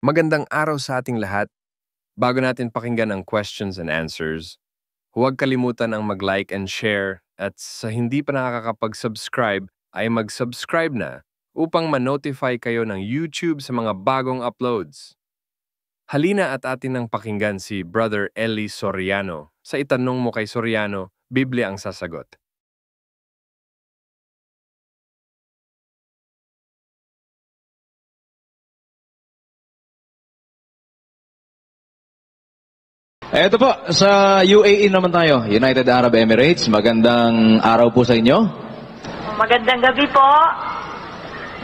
Magandang araw sa ating lahat. Bago natin pakinggan ang questions and answers, huwag kalimutan ang mag-like and share at sa hindi pa nakakapag-subscribe ay mag-subscribe na upang ma-notify kayo ng YouTube sa mga bagong uploads. Halina at atin nang pakinggan si Brother Eli Soriano. Sa itanong mo kay Soriano, Biblia ang sasagot. Eto po, sa UAE naman tayo, United Arab Emirates. Magandang araw po sa inyo. Magandang gabi po.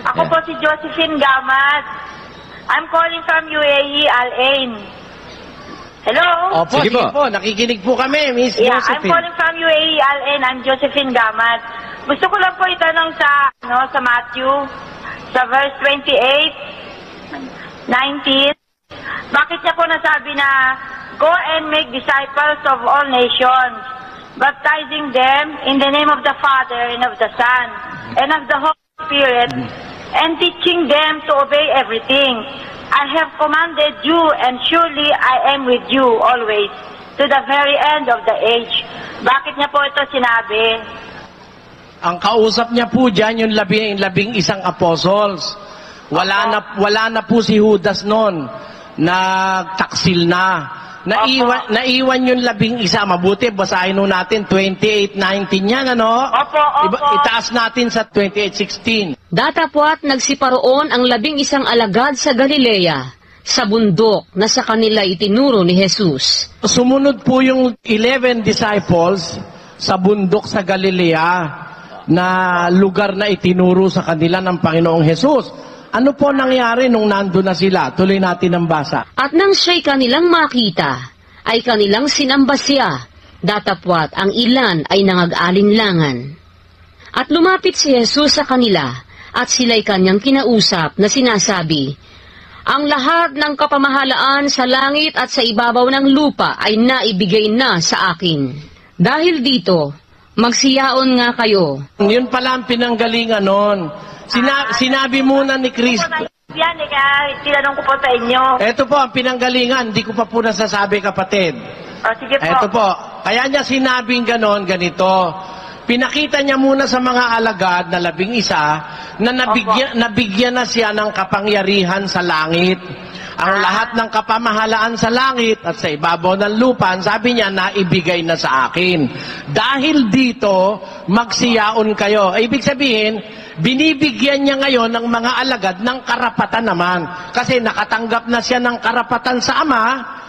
Ako po si Josephine Gamat. I'm calling from UAE, Al Ain. Hello? Opo, sige po. Nakikinig po kami, Miss Yeah, Josephine. I'm calling from UAE, Al Ain. I'm Josephine Gamat. Gusto ko lang po itanong sa Matthew, sa verse 28, 19. Bakit niya po nasabi na, go and make disciples of all nations, baptizing them in the name of the Father and of the Son and of the Holy Spirit, and teaching them to obey everything I have commanded you, and surely I am with you always, to the very end of the age. Bakit niya po ito sinabi? Ang kausap niya po dyan yung labing isang apostles. Wala na po si Judas noon. Nagtaksil na. Naiwan yung 11. Mabuti, basahin nun natin 28:19 yan, ano? Opo. Itaas natin sa 28:16. Datapwat nagsiparoon ang 11 alagad sa Galilea, sa bundok na sa kanila itinuro ni Jesus. Sumunod po yung 11 disciples sa bundok sa Galilea na lugar na itinuro sa kanila ng Panginoong Jesus. Ano po nangyari nung nandun na sila? Tuloy natin ang basa. At nang siya'y kanilang makita, ay kanilang sinamba siya, datapwat ang ilan ay nangag-alinlangan. At lumapit si Jesus sa kanila, at sila'y kanyang kinausap na sinasabi, ang lahat ng kapamahalaan sa langit at sa ibabaw ng lupa ay naibigay na sa akin. Dahil dito, magsiyaon nga kayo. Yun pala ang pinanggalingan nun. Sinabi muna ni Kristo. Yan, tinanong ko po sa inyo. Ito po ang pinanggalingan. Hindi ko pa po nasasabi, kapatid. Sige po. Ito po. Kaya niya sinabing ganon, ganito. Pinakita niya muna sa mga alagad na 11 na nabigyan na siya ng kapangyarihan sa langit. Ang lahat ng kapamahalaan sa langit at sa ibabaw ng lupa, sabi niya, naibigay na sa akin. Dahil dito, magsiyaon kayo. Ibig sabihin, binibigyan niya ngayon ng mga alagad ng karapatan naman. Kasi nakatanggap na siya ng karapatan sa Ama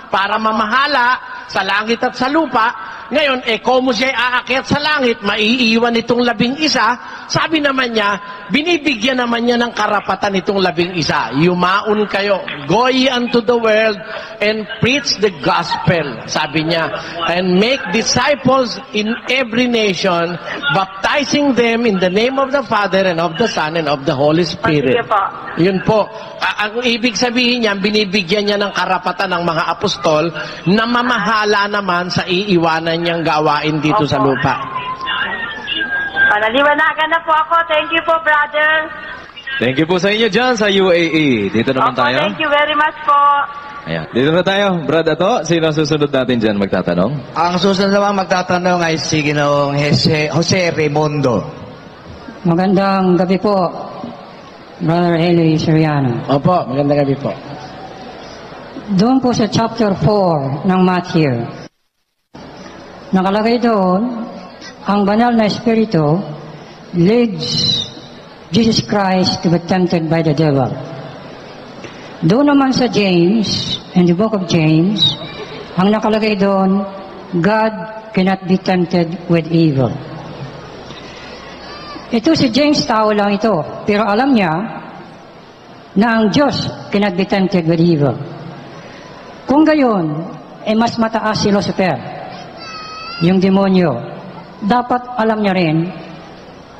para mamahala sa langit at sa lupa. Ngayon, kung siya aakyat sa langit, maiiwan itong 11. Sabi naman niya, binibigyan naman niya ng karapatan itong 11. Yumaon kayo, go ye unto the world and preach the gospel. Sabi niya, and make disciples in every nation, baptizing them in the name of the Father and of the Son and of the Holy Spirit. Sige po. Yun po. Ang ibig sabihin niya, binibigyan niya ng karapatan ng mga apostol na mamahala naman sa iiwanan niyang gawain dito sa lupa. Naliwanagan na po ako. Thank you po, brother. Thank you po sa inyo dyan sa UAE. Dito naman tayo. Thank you very much po. Ayan. Dito na tayo. Brad Ato, sino susunod natin dyan magtatanong? Ang susunod naman magtatanong ay si Ginoong Jose Raimundo. Magandang gabi po, Brother Eli Soriano. Opo, magandang gabi po. Doon po sa chapter 4 ng Matthew, nakalagay doon, ang banal na espiritu leads Jesus Christ to be tempted by the devil. Doon naman sa James, in the book of James, ang nakalagay doon, God cannot be tempted with evil. Ito si James, tao lang ito, pero alam niya na ang Diyos cannot be tempted with evil. Kung gayon, mas mataas si Lucifer, yung demonyo. Dapat alam niya rin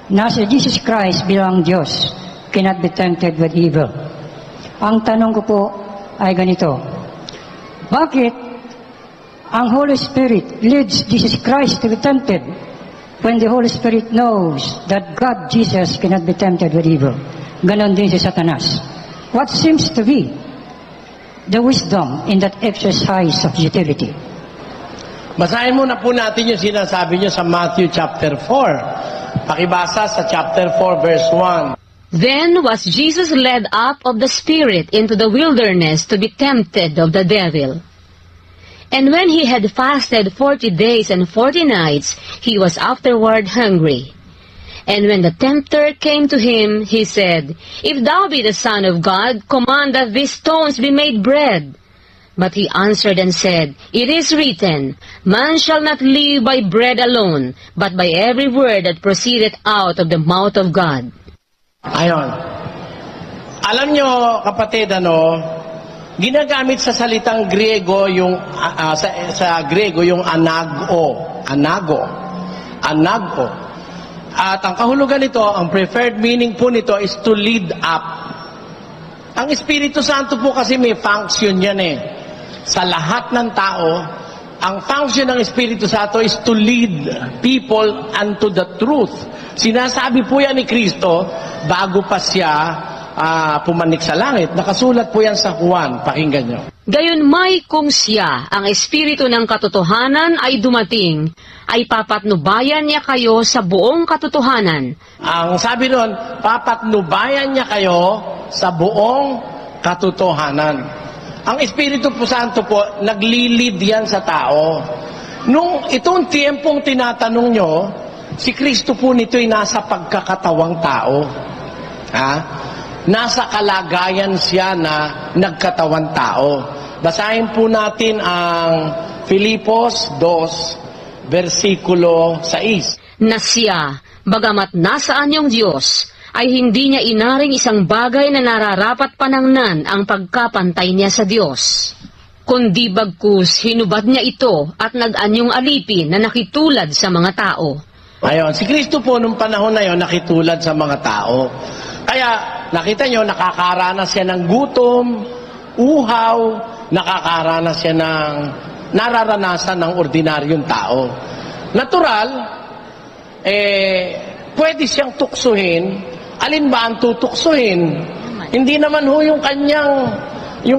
na si Jesus Christ bilang Diyos cannot be tempted with evil. Ang tanong ko po ay ganito, bakit ang Holy Spirit leads Jesus Christ to be tempted when the Holy Spirit knows that God, Jesus, cannot be tempted with evil? Ganon din si Satanas. What seems to be the wisdom in that exercise of utility. Basahin muna po natin yung sinasabi nyo sa Matthew chapter 4. Pakibasa sa chapter 4 verse 1. Then was Jesus led up of the Spirit into the wilderness to be tempted of the devil. And when he had fasted 40 days and 40 nights, he was afterward hungry. And when the tempter came to him, he said, If thou be the Son of God, command that these stones be made bread. But he answered and said, It is written, Man shall not live by bread alone, but by every word that proceedeth out of the mouth of God. Ayon. Alam nyo, kapatid, ginagamit sa salitang Griego yung sa Griego yung anago. At ang kahulugan nito, ang preferred meaning po nito is to lead up. Ang Espiritu Santo po kasi may function yan Sa lahat ng tao, ang function ng Espiritu Santo is to lead people unto the truth. Sinasabi po yan ni Kristo bago pa siya pumanik sa langit. Nakasulat po yan sa Juan. Pakinggan nyo. Gayunmay kung siya, ang Espiritu ng katotohanan ay dumating, ay papatnubayan niya kayo sa buong katotohanan. Ang sabi nun, papatnubayan niya kayo sa buong katotohanan. Ang Espiritu po Santo po, naglilid yan sa tao. Nung itong tiempong tinatanong nyo, si Kristo po nito'y nasa pagkakatawang tao. Nasa kalagayan siya na nagkatawang tao. Basahin po natin ang Filipos 2, versikulo 6. Na siya, bagamat nasaan yung Diyos, ay hindi niya inaring isang bagay na nararapat panangnan ang pagkapantay niya sa Diyos. Kundi bagkus, hinubad niya ito at nag-anyong alipin na nakitulad sa mga tao. Ayon, si Kristo po nung panahon na yon nakitulad sa mga tao. Kaya nakita nyo, nakakaranas siya ng gutom, uhaw, nakakaranas siya ng nararanasan ng ordinaryong tao. Natural, pwede siyang tuksuhin. Alin ba ang tutuksuhin? Hindi naman ho yung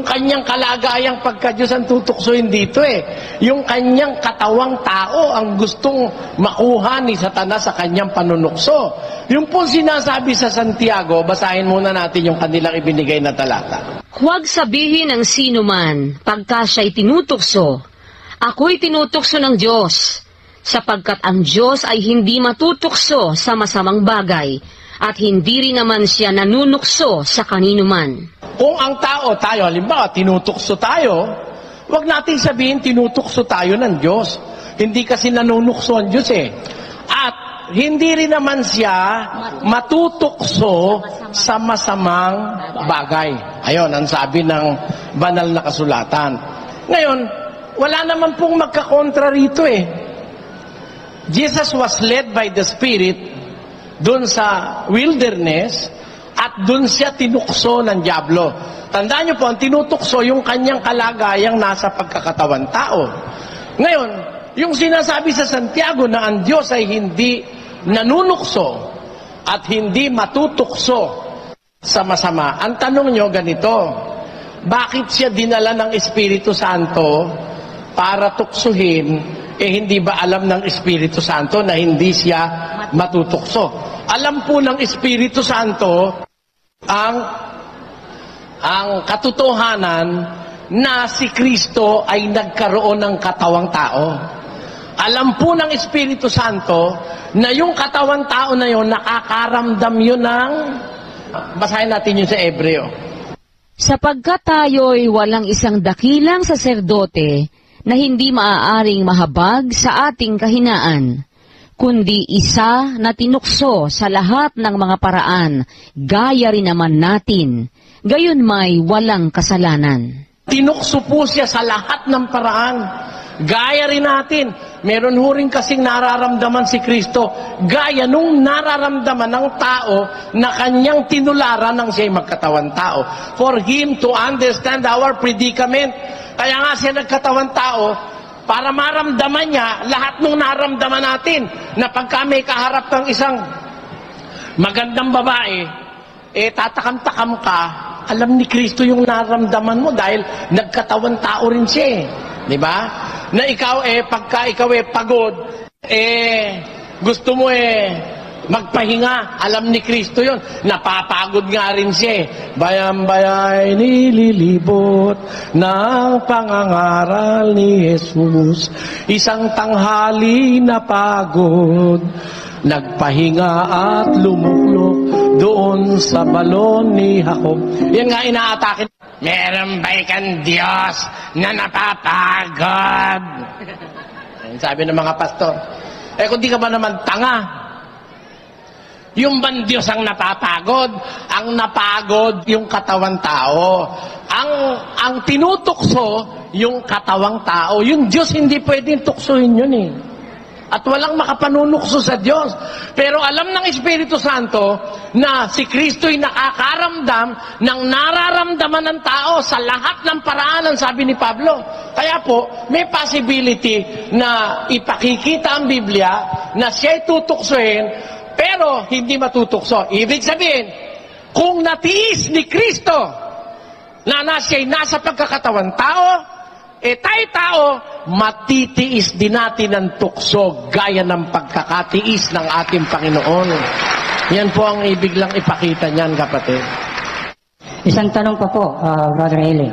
kanyang kalagayang pagka-Diyos ang tutuksuhin dito Yung kanyang katawang tao ang gustong makuha ni Satanas sa kanyang panunukso. Yung po sinasabi sa Santiago, basahin muna natin yung kanilang ibinigay na talata. Huwag sabihin ng sino man, pagka siya'y tinutukso, ako'y tinutukso ng Diyos, sapagkat ang Diyos ay hindi matutukso sa masamang bagay, at hindi rin naman siya nanunukso sa kanino man. Kung ang tao, tayo, halimbawa, tinutukso tayo, huwag nating sabihin tinutukso tayo ng Diyos. Hindi kasi nanunukso ang Diyos At hindi rin naman siya matutukso sa masamang bagay. Ayon, ang sabi ng banal na kasulatan. Ngayon, wala naman pong magkakontra rito Jesus was led by the Spirit doon sa wilderness at doon siya tinukso ng dyablo. Tandaan niyo po, ang tinutukso yung kanyang kalagayang nasa pagkakatawan tao. Ngayon, yung sinasabi sa Santiago na ang Diyos ay hindi nanunukso at hindi matutukso sa masama. Ang tanong nyo ganito, bakit siya dinala ng Espiritu Santo para tuksuhin, hindi ba alam ng Espiritu Santo na hindi siya matutukso? Alam po ng Espiritu Santo ang katotohanan na si Kristo ay nagkaroon ng katawang tao. Alam po ng Espiritu Santo na yung katawang tao na yun, nakakaramdam yun ng... Basahin natin yun sa Hebreo. Sapagkat tayo'y walang isang dakilang saserdote na hindi maaaring mahabag sa ating kahinaan, kundi isa na tinukso sa lahat ng mga paraan, gaya rin naman natin, gayon may walang kasalanan. Tinukso po siya sa lahat ng paraan, gaya rin natin. Meron ho rin kasing nararamdaman si Kristo, gaya nung nararamdaman ng tao na kanyang tinularan nang siya'y magkatawan tao. For Him to understand our predicament, kaya nga siya nagkatawan tao, para maramdaman niya lahat nung naramdaman natin, na pagka may kaharap kang isang magandang babae, tatakam-takam ka, alam ni Kristo yung naramdaman mo dahil nagkatawan tao rin siya eh. Di ba? Na ikaw pagka ikaw pagod, gusto mo magpahinga. Alam ni Kristo yon. Napapagod nga rin siya eh. Bayang-bayay nililibot ng pangangaral ni Jesus. Isang tanghali na pagod, nagpahinga at lumuklok doon sa balon ni Jacob. Yan nga inaatake. Meron ba ikang Diyos na napapagod? Sabi ng mga pastor. Kung di ka ba naman tanga? Yung bang Diyos ang napapagod? Ang napagod yung katawang tao. Ang tinutukso yung katawang tao. Yung Diyos hindi pwedeng tuksohin yun eh. At walang makapanunukso sa Diyos. Pero alam ng Espiritu Santo na si Kristo'y nakakaramdam ng nararamdaman ng tao sa lahat ng paraanan, sabi ni Pablo. Kaya po, may possibility na ipakikita ang Biblia na siya'y tutuksohin, pero hindi matutukso. Ibig sabihin, kung natiis ni Kristo na siya'y nasa pagkakatawan tao, tayo tao, matitiis din natin ang tukso gaya ng pagkakatiis ng ating Panginoon. Yan po ang ibig lang ipakita niyan, kapatid. Isang tanong pa po, Brother Eli.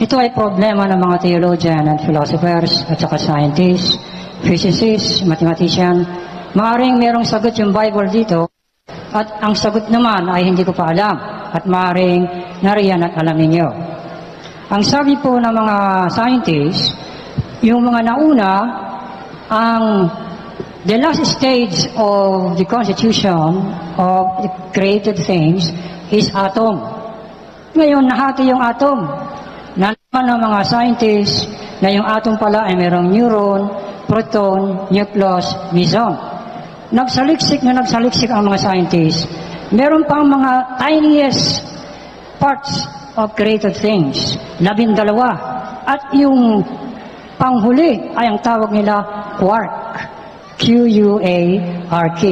Ito ay problema ng mga theologian and philosophers at saka scientists, physicists, mathematician. Maaring merong sagot yung Bible dito at ang sagot naman ay hindi ko pa alam at maaring nariyan at alamin nyo. Ang sabi po ng mga scientists, yung mga nauna, the last stage of the constitution of the created things is atom. Ngayon, nahati yung atom. Nalaman ng mga scientists na yung atom pala ay mayroong neuron, proton, nucleus, meson. Nagsaliksik ang mga scientists. Meron pang mga tiniest parts of created things, 12. At yung panghuli ay ang tawag nila quark. Q-U-A-R-K.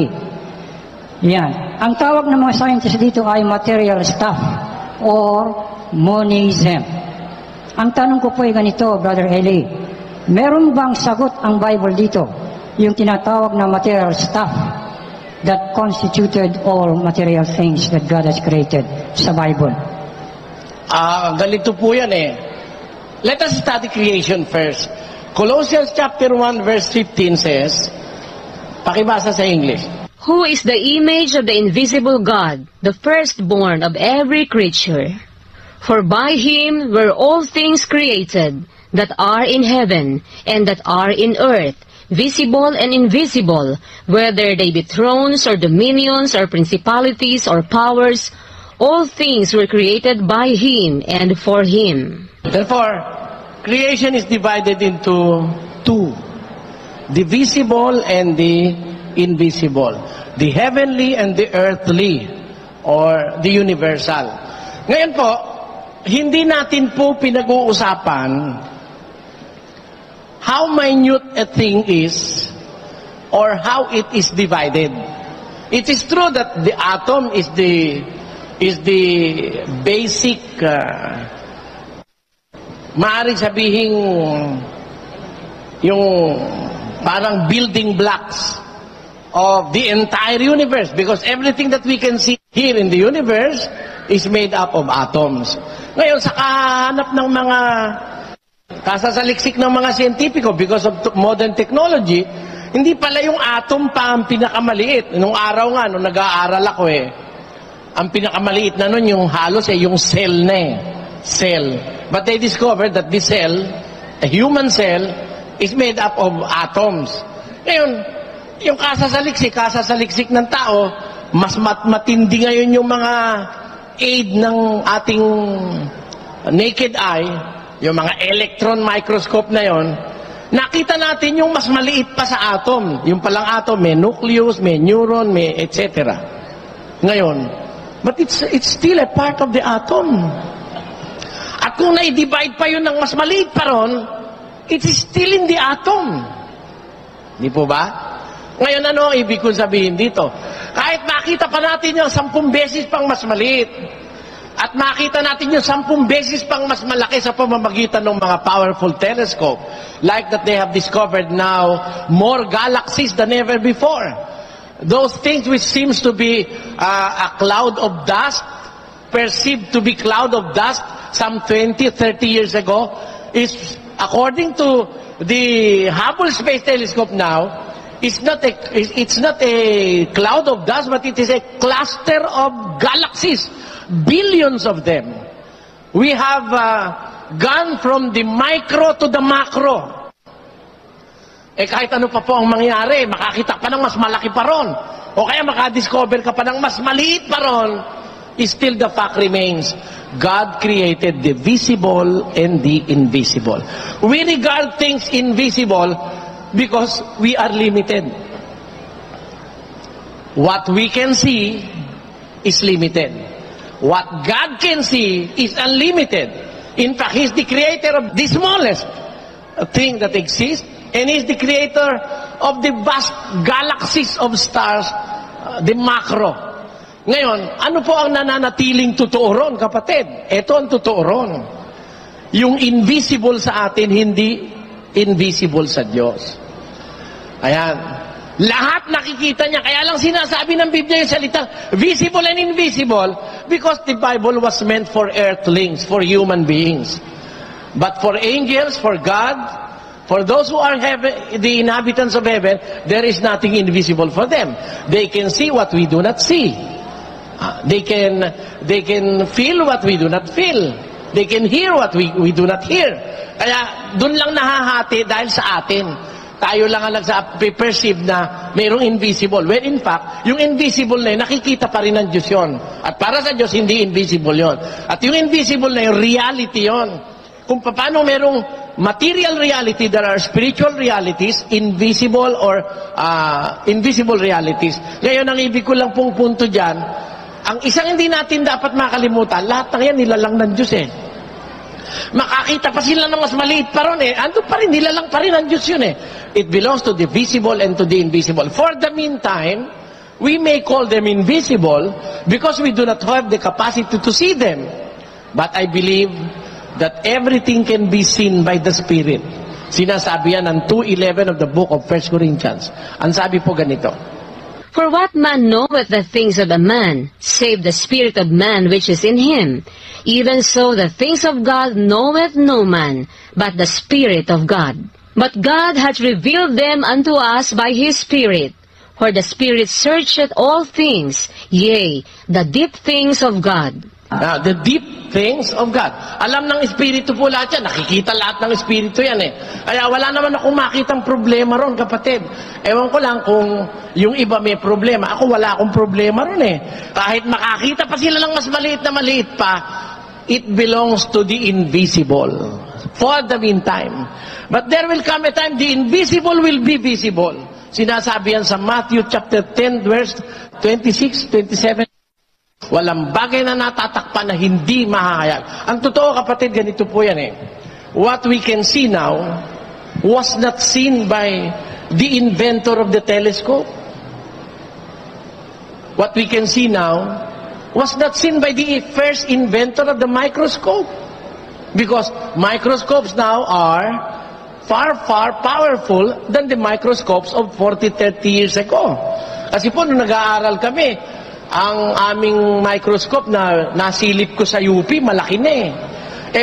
Yan. Ang tawag ng mga scientists dito ay material stuff or monism. Ang tanong ko po ay ganito, Brother Eli. Meron bang sagot ang Bible dito? Yung tinatawag na material stuff that constituted all material things that God has created sa Bible. Ganito po yan eh. Let us study creation first. Colossians chapter 1 verse 15 says, pakibasa sa English. Who is the image of the invisible God, the firstborn of every creature? For by him were all things created, that are in heaven and that are in earth, visible and invisible, whether they be thrones or dominions or principalities or powers, all things were created by him and for him. Therefore, creation is divided into two. The visible and the invisible. The heavenly and the earthly, or the universal. Ngayon po, hindi natin po pinag-uusapan how minute a thing is or how it is divided. It is true that the atom is the basic maaaring sabihin yung parang building blocks of the entire universe, because everything that we can see here in the universe is made up of atoms. Ngayon, sa kahanap ng mga kasasaliksik ng mga siyentipiko because of modern technology, hindi pala yung atom pa ang pinakamaliit. Nung araw nga, nung nag-aaral ako ang pinakamaliit na nun yung halos yung cell na cell. But they discovered that the cell, a human cell, is made up of atoms. Ngayon, yung kasasaliksik ng tao, mas matindi ngayon yung mga aid ng ating naked eye, yung mga electron microscope na yon, nakita natin yung mas maliit pa sa atom. Yung palang atom, may nucleus, may neuron, may etc. Ngayon, but it's still a part of the atom. At kung na-divide pa yun ng mas maliit pa ron, it is still in the atom. Di po ba? Ngayon, ano ibig kong sabihin dito? Kahit makita pa natin yung 10 beses pang mas maliit. At makita natin yung 10 beses pang mas malaki sa pamamagitan ng mga powerful telescope. Like that they have discovered now more galaxies than ever before. Those things which seems to be a cloud of dust, perceived to be cloud of dust some 20, 30 years ago, is, according to the Hubble Space Telescope now, it's not a cloud of dust, but it is a cluster of galaxies. Billions of them. We have gone from the micro to the macro. Kahit ano pa po ang mangyari, makakita pa ng mas malaki pa ron. O kaya makadiscover ka pa ng mas maliit pa ron, still the fact remains, God created the visible and the invisible. We regard things invisible because we are limited. What we can see is limited. What God can see is unlimited. In fact, He's the creator of the smallest thing that exists, and He's the creator of the vast galaxies of stars, the macro. Ngayon, ano po ang nananatiling totoo ron, kapatid? Ito ang totoo ron. Yung invisible sa atin, hindi invisible sa Diyos. Ayan. Lahat nakikita niya. Kaya lang sinasabi ng Biblia yung salitang visible and invisible because the Bible was meant for earthlings, for human beings. But for angels, for God, for those who are heaven, the inhabitants of heaven, there is nothing invisible for them. They can see what we do not see. They can feel what we do not feel. They can hear what we do not hear. Kaya dun lang nahahati dahil sa atin. Tayo lang ang nagsa-perceive na mayroong invisible. When in fact, yung invisible na yun, nakikita pa rin ng Diyos yun. At para sa Diyos, hindi invisible yun. At yung invisible na yun, reality yun. Kung paano mayroong material reality, there are spiritual realities, invisible or invisible realities. Ngayon, ang ibig ko lang pong punto dyan, ang isang hindi natin dapat makalimutan, lahat ng yan nilalang ng Diyos eh. Makakita pa sila ng mas maliit pa ron eh. Ando pa rin, nilalang pa rin ang Diyos yun eh. It belongs to the visible and to the invisible. For the meantime, we may call them invisible because we do not have the capacity to see them. But I believe that everything can be seen by the Spirit. Sinasabi yan ng 2:11 of the book of 1 Corinthians. Ang sabi po ganito, For what man knoweth the things of a man, save the spirit of man which is in him? Even so the things of God knoweth no man, but the Spirit of God. But God hath revealed them unto us by his Spirit. For the Spirit searcheth all things, yea, the deep things of God. The deep things of God. Alam ng Espiritu po lahat yan. Nakikita lahat ng Espiritu yan eh. Kaya wala naman akong makitang problema ron, kapatid. Ewan ko lang kung yung iba may problema. Ako wala akong problema ron eh. Kahit makakita pa sila lang mas maliit pa, it belongs to the invisible. For the meantime. But there will come a time the invisible will be visible. Sinasabi yan sa Matthew chapter 10 verse 26, 27. Walang bagay na natatakpan na hindi mahahayag. Ang totoo, kapatid, ganito po yan eh. What we can see now was not seen by the inventor of the telescope. What we can see now was not seen by the first inventor of the microscope. Because microscopes now are far, far powerful than the microscopes of 40, 30 years ago. Kasi po, nung nag-aaral kami, ang aming microscope na nasilip ko sa UP, malaki na eh.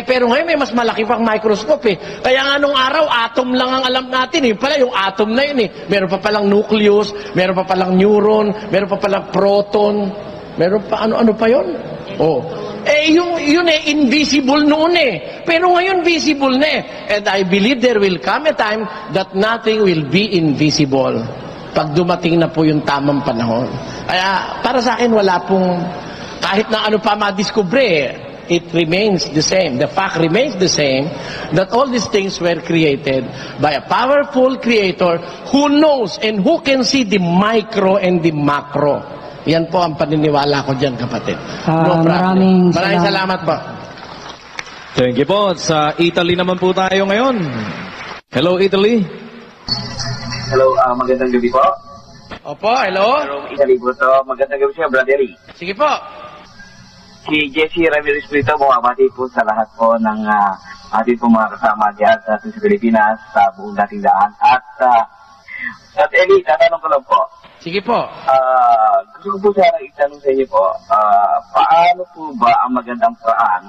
Pero ngayon may mas malaki pang microscope eh. Kaya nga nung araw, atom lang ang alam natin eh. Pala yung atom na yun eh. Meron pa palang nucleus, meron pa palang neuron, meron pa palang proton, meron pa ano pa yun? Oh. Yun eh, invisible noon eh. Pero ngayon visible na eh. And I believe there will come a time that nothing will be invisible. Pag dumating na po yung tamang panahon. Kaya para sa akin wala pong kahit na ano pa madiskubre, it remains the same. The fact remains the same that all these things were created by a powerful creator who knows and who can see the micro and the macro. Yan po ang paniniwala ko dyan, kapatid. No problem. Maraming salamat po. Thank you po. Sa Italy naman po tayo ngayon. Hello, Italy. Hello, magandang gabi po. Opo, hello? Isalibuto, magandang gabi siya, Brother Lee. Sige po. Si Jesse Ramirez po ito, bumabati po sa lahat po ng ating po mga kasama diyan sa Pilipinas, sa buong dating daan. At Eli, tatanong ko lang po. Sige po. Gusto ko po sana itanong sa inyo po, paano po ba ang magandang paraan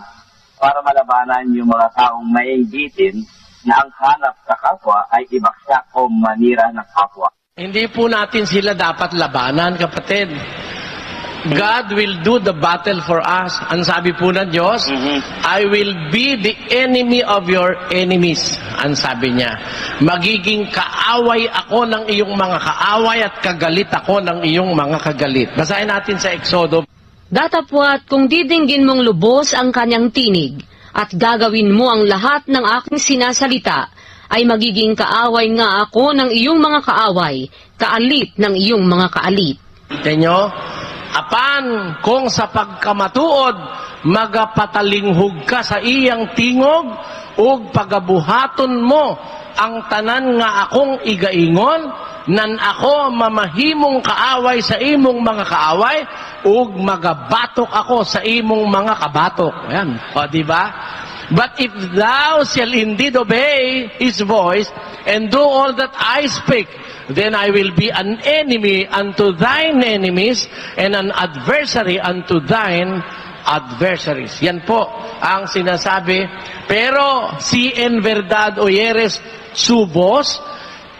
para malabanan yung mga taong mainggitin na ang hanap sa kapwa ay ibaksak o manira ng kapwa? Hindi po natin sila dapat labanan, kapatid. God will do the battle for us. Ang sabi po ng Diyos, I will be the enemy of your enemies. Ang sabi niya, magiging kaaway ako ng iyong mga kaaway at kagalit ako ng iyong mga kagalit. Basahin natin sa Exodo. Datapwat kung didinggin mong lubos ang kanyang tinig at gagawin mo ang lahat ng aking sinasalita, ay magiging kaaway nga ako ng iyong mga kaaway, kaalit ng iyong mga kaalit. Tenyo, apan kung sa pagkamatuod magapatalinghog ka sa iyang tingog ug pagabuhaton mo ang tanan nga akong igaingon nan ako mamahimong kaaway sa imong mga kaaway ug magabatok ako sa imong mga kabatok. Ayan. O di ba? But if thou shall indeed obey his voice and do all that I speak, then I will be an enemy unto thine enemies and an adversary unto thine adversaries. Yan po ang sinasabi. Pero si en verdad oyeres su voz,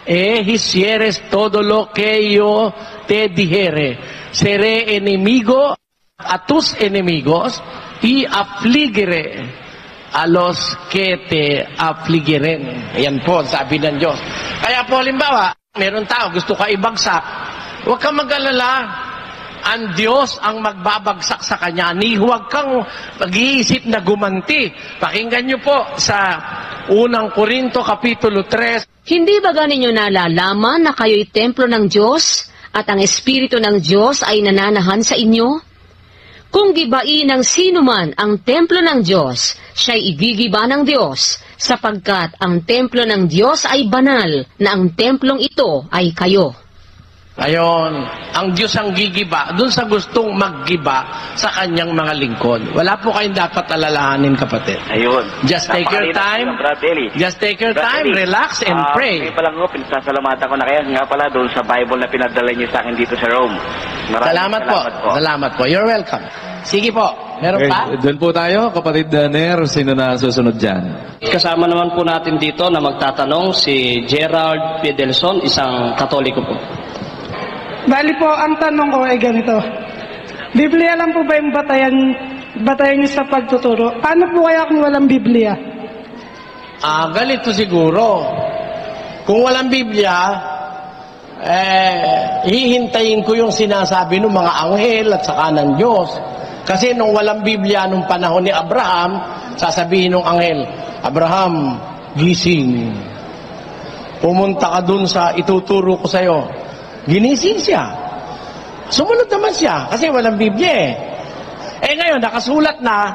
hicieres todo lo que yo te dijere. Seré enemigo a tus enemigos y afligere a los que te afligiren. Ayan po, sabi ng Diyos. Kaya po, halimbawa, meron tao, gusto ka ibagsak, huwag kang mag-alala. Ang Diyos ang magbabagsak sa kanya. Huwag kang mag-iisip na gumanti. Pakinggan niyo po sa unang Korinto, Kapitulo 3. Hindi ba ninyo nalalaman na kayo'y templo ng Diyos at ang Espiritu ng Diyos ay nananahan sa inyo? Kung gibain ng sino man ang templo ng Diyos, siya'y igigiba ng Diyos, sapagkat ang templo ng Diyos ay banal, na ang templong ito ay kayo. Ayon, ang Diyos ang gigiba, dun sa gustong maggiba sa kanyang mga lingkod. Wala po kayong dapat alalahanin, kapatid. Ayun. Just take your time. Just take your time, relax and pray. Ngayon pala ko, pinasasalamatan ko na kayo. Nga pala doon sa Bible na pinadala niyo sa akin dito sa Rome. Salamat po. Salamat po. You're welcome. Sige po. Meron pa? Doon po tayo, kapatid Ner, sino na susunod dyan? Kasama naman po natin dito na magtatanong si Gerald Piedelson, isang Katoliko po. Bali po, ang tanong ko ay ganito. Biblia lang po ba yung batayan niyo sa pagtuturo? Paano po kaya kung walang Biblia? Ganito siguro. Kung walang Biblia, hihintayin ko yung sinasabi ng mga anghel at saka ng Diyos. Kasi nung walang Biblia, nung panahon ni Abraham, sasabihin ng anghel, Abraham, gising. Pumunta ka dun sa ituturo ko sa'yo. Ginising siya. Sumunod naman siya kasi walang Biblia ngayon, nakasulat na,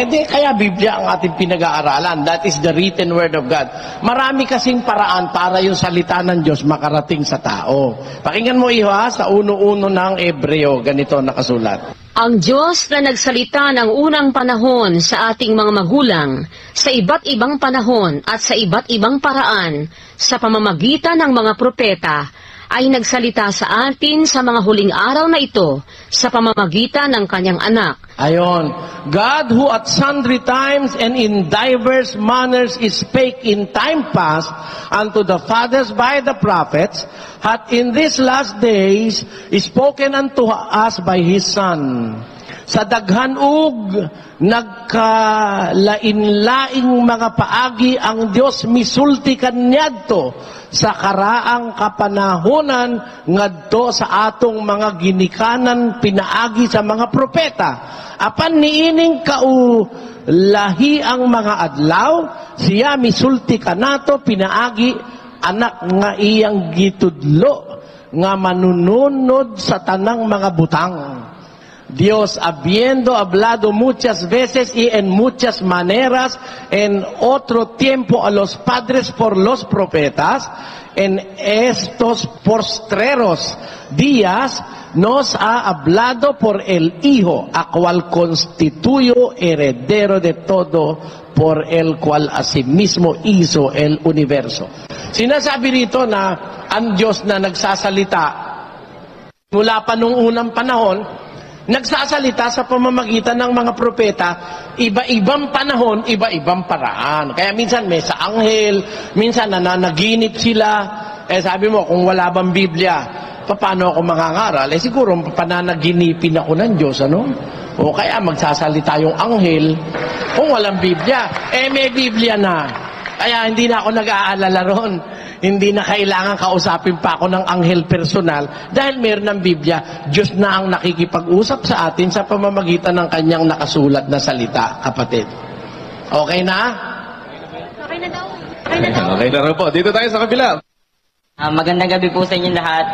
di kaya Biblia ang ating pinag-aaralan. That is the written word of God. Marami kasing paraan para yung salita ng Diyos makarating sa tao. Pakinggan mo, iho, sa uno-uno ng Ebreo, ganito nakasulat. Ang Diyos na nagsalita ng unang panahon sa ating mga magulang, sa iba't ibang panahon at sa iba't ibang paraan, sa pamamagitan ng mga propeta, ay nagsalita sa atin sa mga huling araw na ito sa pamamagitan ng kanyang anak. Ayon, God who at sundry times and in diverse manners spake in time past unto the fathers by the prophets, hath in these last days spoken unto us by His Son. Sa daghan ug nagkalain-laing mga paagi ang Dios misulti kaniadto sa karaang kapanahonan ngadto sa atong mga ginikanan pinaagi sa mga propeta. Apan niining kaulahi ang mga adlaw, siya misulti kanato pinaagi anak nga iyang gitudlo nga manununod sa tanang mga butang. Dios, habiendo hablado muchas veces y en muchas maneras en otro tiempo a los padres por los profetas, en estos postreros días nos ha hablado por el Hijo, a cual constituyó heredero de todo, por el cual asimismo hizo el universo. Sinasabi rito na ang Diyos na nagsasalita mula pa nung unang panahon, nagsasalita sa pamamagitan ng mga propeta, iba-ibang panahon, iba-ibang paraan. Kaya minsan may sa anghel, minsan nananaginip sila. Sabi mo, kung wala bang Biblia, paano ako mangangaral? Siguro pananaginipin ako ng Diyos, ano? O kaya magsasalita yung anghel kung walang Biblia. May Biblia na. Kaya hindi na ako nag-aalala ron. Hindi na kailangan kausapin pa ako ng anghel personal dahil meron ng Biblia. Diyos na ang nakikipag-usap sa atin sa pamamagitan ng kanyang nakasulat na salita, kapatid. Okay na? Okay na daw. Okay na daw. Okay na rin po. Dito tayo sa kabila. Magandang gabi po sa inyong lahat.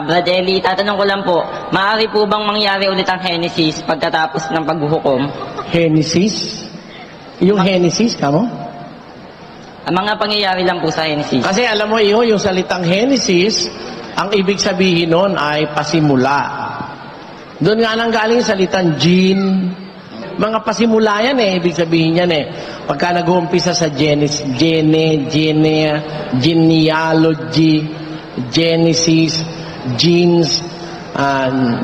Brad Eli, tatanong ko lang po, maaari po bang mangyari ulit ang Genesis pagkatapos ng paghuhukom? Genesis? Yung Genesis, kamo? Ang mga pangyayari lang po sa Genesis. Kasi alam mo, yung salitang Genesis, ang ibig sabihin nun ay pasimula. Doon nga nang galing yung salitang gene. Mga pasimula yan ibig sabihin yan Pagka nag-uumpisa sa genealogy, Genesis, genes,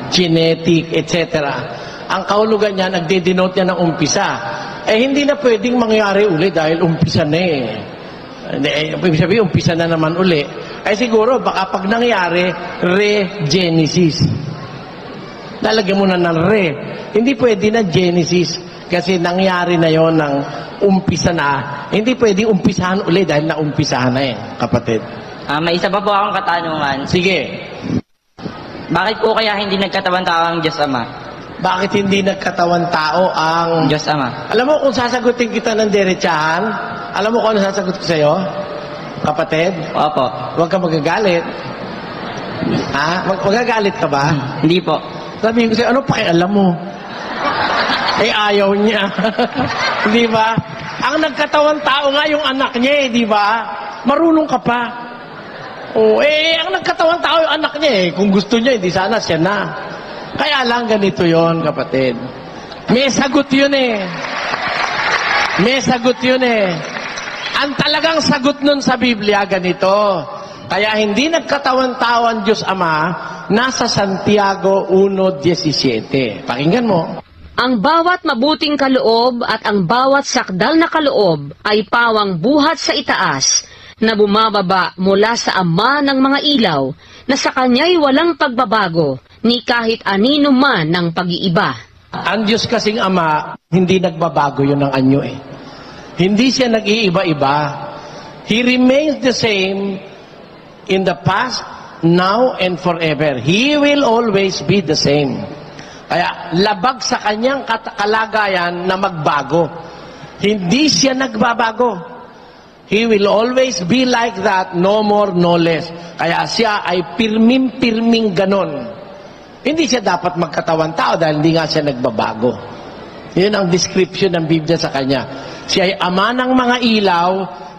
genetic, etc. Ang kahulugan niya, nagde-denote niya ng umpisa. Hindi na pwedeng mangyari uli dahil umpisa na ibig sabihin, umpisa na naman uli. Siguro, baka pag nangyari, re-Genesis. Lalagyan mo na ng re. Hindi pwede na Genesis kasi nangyari na yon ng umpisa na. Hindi pwede umpisahan uli dahil naumpisahan na kapatid. May isa pa po akong katanungan. Sige. Bakit po kaya hindi nagkatawan tao ang Diyos Ama? Bakit hindi nagkatawan tao ang Diyos Ama? Alam mo kung sasagutin kita ng diretsahan, alam mo kung ano sasagot ko sa'yo? Kapatid? Opo. Huwag ka magagalit. Ha? Magagalit ka ba? Hindi po. Sabihin ko sa'yo, ano pakialam mo? Ayaw niya. Di ba? Ang nagkatawan tao nga yung anak niya di ba? Marunong ka pa. Ang nagkatawan tao yung anak niya Kung gusto niya, hindi sana siya na. Kaya lang ganito yon kapatid. May sagot yun May sagot yun Ang talagang sagot nun sa Biblia, ganito. Kaya hindi nagkatawan tao ang Diyos Ama, nasa Santiago 1:17. Pakinggan mo. Ang bawat mabuting kaloob at ang bawat sakdal na kaloob ay pawang buhat sa itaas, na bumababa mula sa Ama ng mga ilaw, na sa Kanya'y walang pagbabago, ni kahit anino man ng pag-iiba. Ang Diyos kasing Ama, hindi nagbabago yun ng anyo Hindi siya nag-iiba-iba. He remains the same in the past, now, and forever. He will always be the same. Kaya labag sa kanyang kalagayan na magbago. Hindi siya nagbabago. He will always be like that, no more, no less. Kaya siya ay pirming-pirming ganon. Hindi siya dapat magkatawan tao dahil hindi nga siya nagbabago. Yun ang description ng Biblia sa kanya. Siya ay Ama ng mga ilaw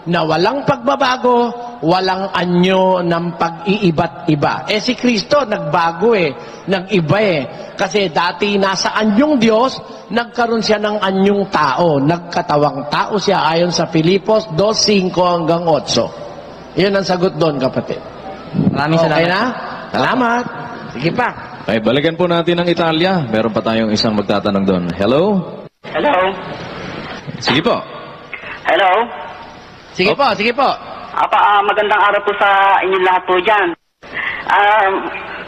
na walang pagbabago, walang anyo ng pag-iiba't iba. Si Kristo nagbago nag-iba Kasi dati nasa anyong Diyos, nagkaroon siya ng anyong tao. Nagkatawang tao siya ayon sa Filipos 2:5-8. Yun ang sagot doon, kapatid. Maraming salamat. Okay na? Salamat. Sige pa. Ay, balikan po natin ang Italia. Meron pa tayong isang magtatanong doon. Hello? Hello? Sige po. Hello? Sige po, sige po. Magandang araw po sa inyong lahat po dyan.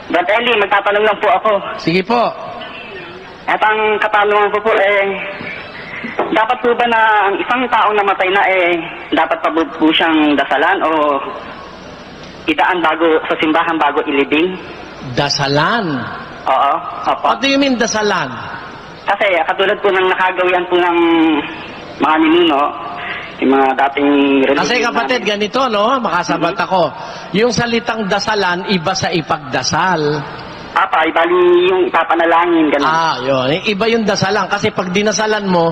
Brad Eli, magtatanong lang po ako. Sige po. At ang katanungan ko po dapat po ba na ang isang taong namatay na dapat pa po siyang dasalan o idaan bago sa simbahan bago ilibing? Dasalan? Oo. Opo. What do you mean dasalan? Kasi katulad po ng nakagawian po ng mga ninuno, yung mga dating religion. Kasi kapatid, ganito, no? Makasabat ako. Yung salitang dasalan, iba sa ipagdasal. Apa, bali yung ipapanalangin, ganun. Yun. Iba yung dasalan. Kasi pag dinasalan mo,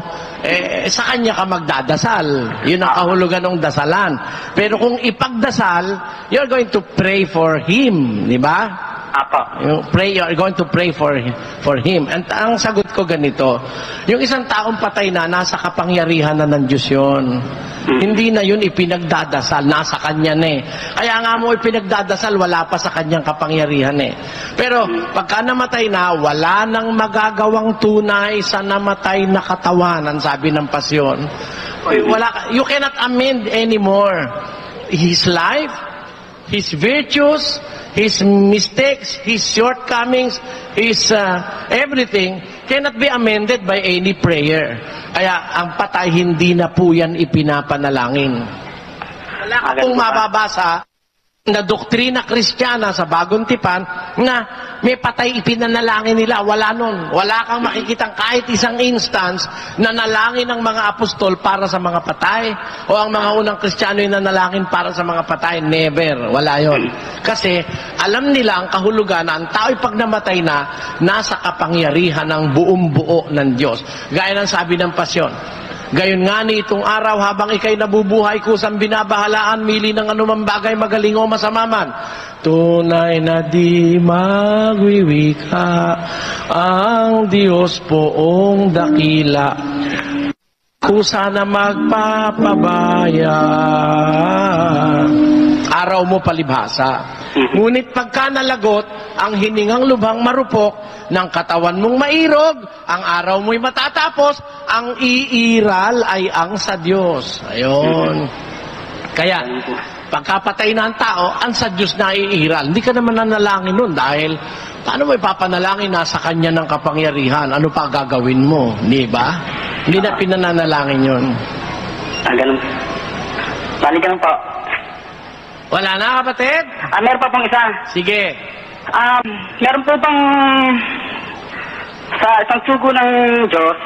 sa kanya ka magdadasal. Yun ang kahulugan ng dasalan. Pero kung ipagdasal, you're going to pray for him. Di ba? Apa. You're going to pray for him. And ang sagot ko ganito, yung isang taong patay na, nasa kapangyarihan na ng Diyos yun. Hindi na yun ipinagdadasal, nasa kanya na eh. Kaya nga mo ipinagdadasal, wala pa sa kanyang kapangyarihan eh. Pero pagka namatay na, wala nang magagawang tunay sa namatay na katawan, ang sabi ng pasyon. You cannot amend anymore his life, his virtues, his mistakes, his shortcomings, his everything cannot be amended by any prayer. Kaya ang patay hindi na po yan ipinapanalangin. Wala ka pong mababasa na doktrina Kristiyana sa Bagong Tipan na may patay ipinanalangin nila. Wala nun. Wala kang makikitang kahit isang instance na nalangin ng mga apostol para sa mga patay o ang mga unang Kristiyano yung nanalangin para sa mga patay. Never. Wala yon. Kasi alam nila ang kahulugan na ang tao'y pag namatay na, nasa kapangyarihan ng buong buo ng Diyos. Gaya ng sabi ng pasyon. Gayon nga ni itong araw habang ikay nabubuhay kusang binabahalaan mili ng anumang bagay magaling o masama man. Tunay na di magwiwika ang Diyos poong dakila. Kusa na magpapabaya. Araw mo palibhasa. Ngunit pagka nalagot, ang hiningang lubhang marupok, ng katawan mong mairog, ang araw mo'y matatapos, ang iiral ay ang sa Diyos. Ayun. Kaya, pagkapatay na ang tao, ang sa Diyos na iiral. Hindi ka naman nanalangin nun dahil, paano mo ipapanalangin nasa kanya ng kapangyarihan? Ano pa gagawin mo? Di ba? Hindi na pinananalangin yun. Ganun. Bali ganun po. Wala na, kapatid? Meron pa pong isa. Sige. Meron po bang sa isang sugo ng Diyos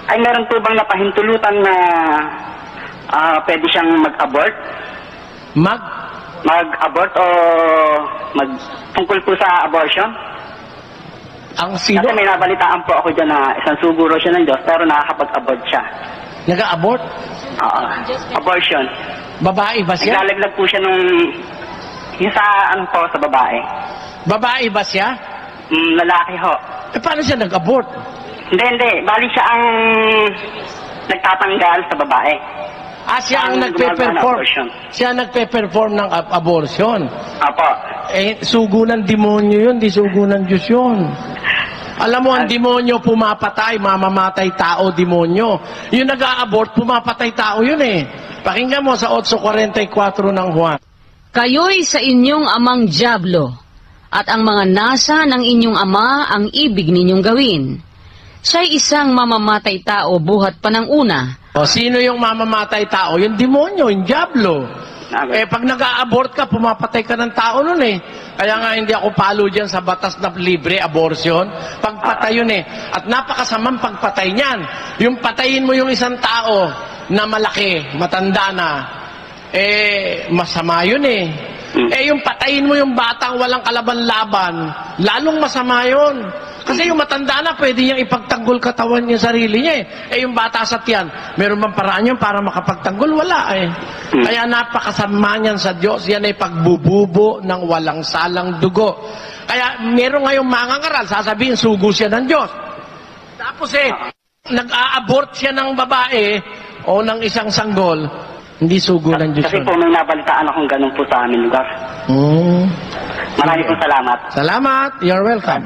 ay meron po bang napahintulutan na pwede siyang mag-abort? Mag-abort o tungkol po sa abortion? Ang sino? Kasi may nabalitaan po ako dyan na isang sugo raw siya ng Diyos pero nakakapag-abort siya. Nag-abort? Oo. Abortion. Babae ba siya? Naglalaglag po siya yung sa sa babae. Babae ba siya? Lalaki ho. Paano siya nag-abort? Hindi. Bali siya ang nagtatanggal sa babae. Siya ang nagpe-perform. Siya ang nagpe-perform ng abortion. Apo. Sugo ng demonyo yun, di sugo ng Diyos yun. Alam mo, ang demonyo pumapatay, mamamatay tao, demonyo. Yung nag-a-abort, pumapatay tao yun eh. Pakinggan mo sa 8:44 ng Juan. Kayo'y sa inyong amang dyablo, at ang mga nasa ng inyong ama ang ibig ninyong gawin. Siya'y isang mamamatay tao buhat pa ng una. Sino yung mamamatay tao? Yung demonyo, yung dyablo. Pag nag-a-abort ka, pumapatay ka ng tao nun eh. Kaya nga hindi ako palo dyan sa batas na libre, abortion. Pagpatay yun eh. At napakasamang pagpatay niyan. Yung patayin mo yung isang tao na malaki, matanda na, masama yun eh. Yung patayin mo yung batang walang kalaban-laban, lalong masama yun. Kasi yung matanda na, pwede niyang ipagtanggol katawan niya sarili niya eh. Yung bata sa tiyan, meron bang paraan yun para makapagtanggol? Wala eh. Kaya napakasama niyan sa Diyos. Yan ay pagbububo ng walang salang dugo. Kaya meron ngayong mangangaral, sasabihin, sugo siya ng Diyos. Tapos nag-a-abort siya ng babae o ng isang sanggol, hindi sugo ng Diyos. Kasi po may nabalitaan akong ganun po sa amin lugar. Maraming po salamat. Salamat. You're welcome.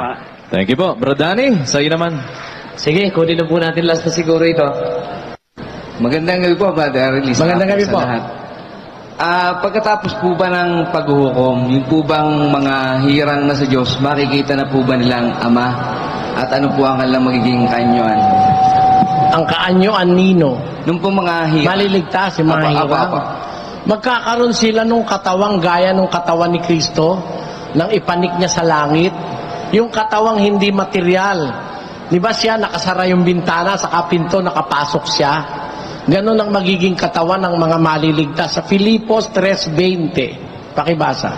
Thank you po. Bro Danny, sa'yo naman. Sige, kunin na po natin last na siguro ito. Magandang gabi po, Brother Elisa. Magandang gabi po. Pagkatapos po ba ng paghuhukom, yung po bang mga hirang na sa Diyos, makikita na po ba nilang Ama? At ano po ang kanilang magiging kaanyuan? Ang kaanyuan nino? Nung po mga hirang. Maliligtas, yung mga hirang. Magkakaroon sila nung katawang gaya nung katawan ni Kristo, nang ipanik niya sa langit. Yung katawang hindi material. Di ba siya, nakasara yung bintana, sa kapinto, nakapasok siya. Ganon ang magiging katawan ng mga maliligtas. Sa Filipos 3:20. Pakibasa.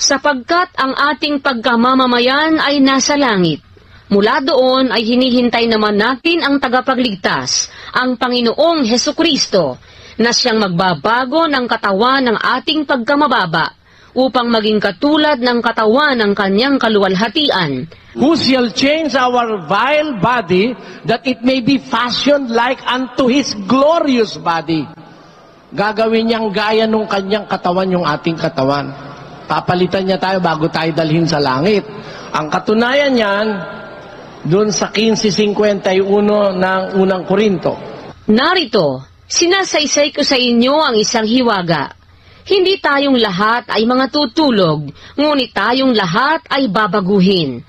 sapagkat ang ating pagkamamamayan ay nasa langit. Mula doon ay hinihintay naman natin ang tagapagligtas, ang Panginoong Hesukristo, na siyang magbabago ng katawan ng ating pagkamababa, upang maging katulad ng katawan ng kanyang kaluwalhatian. Who shall change our vile body, that it may be fashioned like unto His glorious body. Gagawin niyang gaya nung kanyang katawan yung ating katawan. Papalitan niya tayo bago tayo dalhin sa langit. Ang katunayan niyan, doon sa 15:51 ng unang Korinto. Narito, sinasaysay ko sa inyo ang isang hiwaga. Hindi tayong lahat ay mga tutulog, ngunit tayong lahat ay babaguhin.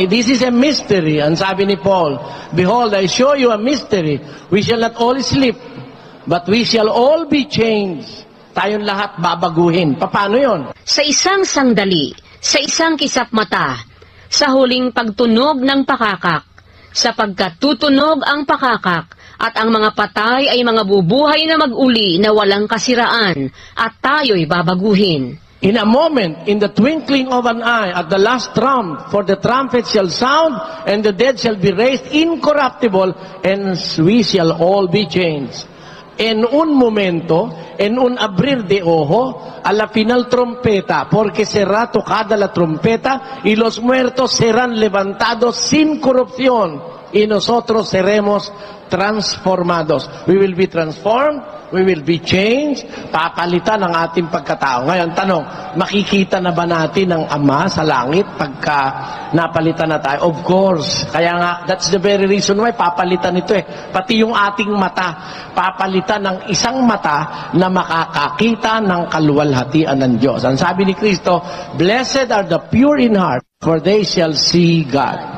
This is a mystery. Ang sabi ni Paul, behold, I show you a mystery. We shall not all sleep, but we shall all be changed. Tayong lahat babaguhin. Paano yon? Sa isang sandali, sa isang kisap mata, sa huling pagtunog ng pakakak, sapagkat tutunog ang pakakak, at ang mga patay ay mga bubuhay na mag-uli na walang kasiraan, at tayo'y babaguhin. In a moment, in the twinkling of an eye, at the last trump, for the trumpet shall sound, and the dead shall be raised incorruptible, and we shall all be changed. En un momento, en un abrir de ojo, a la final trompeta, porque será tocada la trompeta, y los muertos serán levantados sin corrupción, y nosotros seremos transformados. We will be transformed, we will be changed, papalitan ang ating pagkatao. Ngayon, tanong, makikita na ba natin ang Ama sa langit pagka napalitan na tayo? Of course. Kaya nga, that's the very reason why papalitan ito eh. Pati yung ating mata, papalitan ng isang mata na makakakita ng kaluwalhatian ng Diyos. Ang sabi ni Kristo, blessed are the pure in heart, for they shall see God.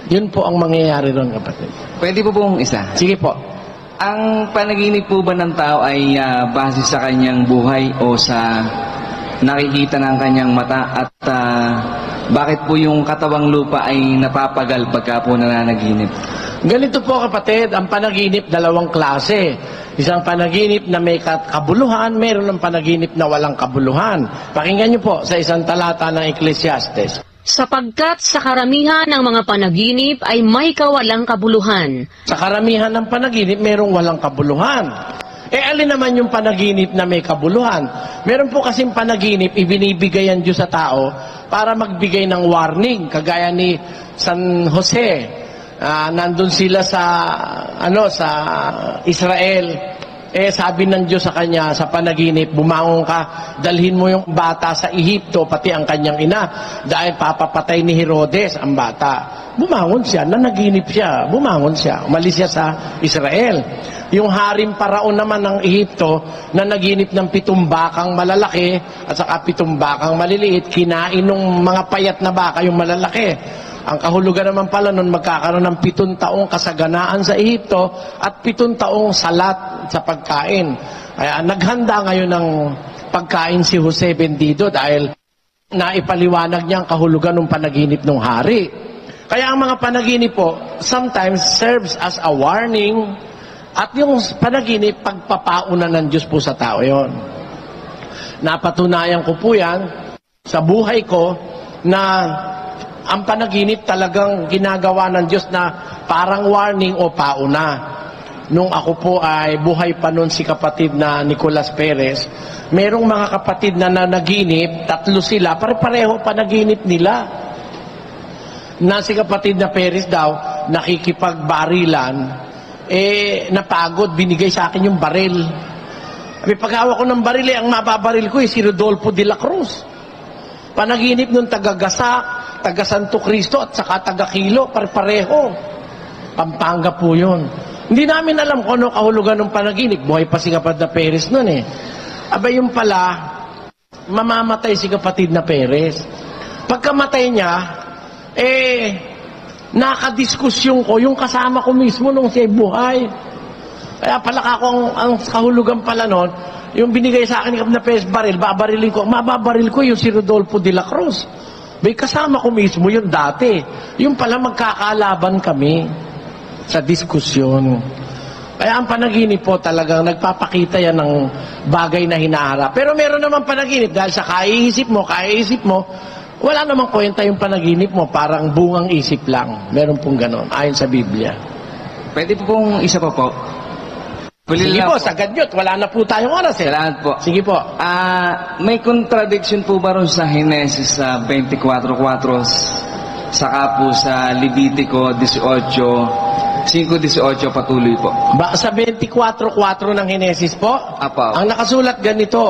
Yun po ang mangyayari ron, kapatid. Pwede po pong isa? Sige po. Ang panaginip po ba ng tao ay base sa kanyang buhay o sa nakikita ng kanyang mata? At bakit po yung katawang lupa ay napapagal pagka po nananaginip? Ganito po, kapatid, ang panaginip dalawang klase. Isang panaginip na may kabuluhan, meron ng panaginip na walang kabuluhan. Pakinggan niyo po sa isang talata ng Ecclesiastes. Sapagkat sa karamihan ng mga panaginip ay may kawalang kabuluhan. Sa karamihan ng panaginip, merong walang kabuluhan. Alin naman yung panaginip na may kabuluhan? Meron po kasing panaginip, ibinibigay ang Diyos sa tao para magbigay ng warning. Kagaya ni San Jose, nandun sila sa Israel. Sabi ng Diyos sa kanya sa panaginip, bumangon ka, dalhin mo yung bata sa Ehipto, pati ang kanyang ina, dahil papapatay ni Herodes ang bata. Bumangon siya, nanaginip siya, bumangon siya, umalis siya sa Israel. Yung haring paraon naman ng Ehipto, nanaginip ng 7 bakang malalaki, at saka 7 bakang maliliit, kinain ng mga payat na baka yung malalaki. Ang kahulugan naman pala nun, magkakaroon ng 7 taong kasaganaan sa Ehipto at 7 taong salat sa pagkain. Kaya naghanda ngayon ng pagkain si Jose Bendido dahil naipaliwanag niya ang kahulugan ng panaginip ng hari. Kaya ang mga panaginip po sometimes serves as a warning, at yung panaginip pagpapauna ng Diyos po sa tao yon. Napatunayan ko po yan sa buhay ko na ang panaginip talagang ginagawa ng Diyos na parang warning o pauna. Nung ako po ay buhay pa noon si kapatid na Nicolas Perez, merong mga kapatid na nanaginip, 3 sila, pare-pareho panaginip nila. Na si kapatid na Perez daw, nakikipagbarilan, napagod, binigay sa akin yung baril. Paghawak ko ng baril, ang mababaril ko si Rodolfo de la Cruz. Panaginip nung taga-Gasak, taga Santo Cristo at saka taga Kilo, pareho. Pampanga po yun. Hindi namin alam kung ano kahulugan ng panaginip. Buhay pa si kapatid na Perez nun eh. Aba yung pala, mamamatay si kapatid na Perez. Pagkamatay niya, nakadiskusyon ko yung kasama ko mismo nung siya buhay. Kaya pala ang kahulugan pala nun, yung binigay sa akin ni kapatid na Perez baril, babarilin ko. Mababaril ko yung si Rodolfo de la Cruz. May kasama ko mismo yun dati. Yung pala magkakalaban kami sa diskusyon. Kaya ang panaginip po talagang nagpapakita yan ng bagay na hinaharap. Pero meron naman panaginip dahil sa kaiisip mo, wala namang kwenta yung panaginip mo, parang bungang isip lang. Meron pong ganon, ayon sa Biblia. Pwede po pong isa pa po. Sige po, sagad yun. Wala na po tayong oras eh. Salamat po. Sige po. May contradiction po ba ron sa Henesis 24:4 saka po sa Levitico 18, 5:18 patuloy po? Sa 24:4 ng Henesis po? Apo. Ang nakasulat ganito.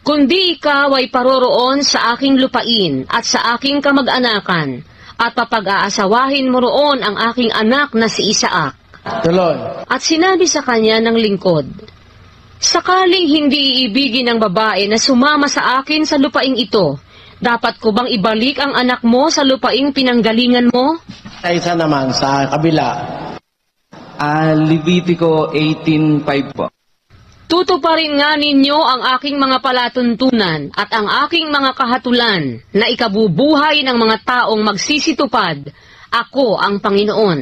Kundi ikaw ay paroroon sa aking lupain at sa aking kamag-anakan, at papag-aasawahin mo roon ang aking anak na si Isaac. Tuloy. At sinabi sa kanya ng lingkod, sakaling hindi iibigin ng babae na sumama sa akin sa lupaing ito, dapat ko bang ibalik ang anak mo sa lupaing pinanggalingan mo? Isa naman sa kabila. Levitico 18:5 po. Tutuparin nga ninyo ang aking mga palatuntunan at ang aking mga kahatulan na ikabubuhay ng mga taong magsisitupad. Ako ang Panginoon.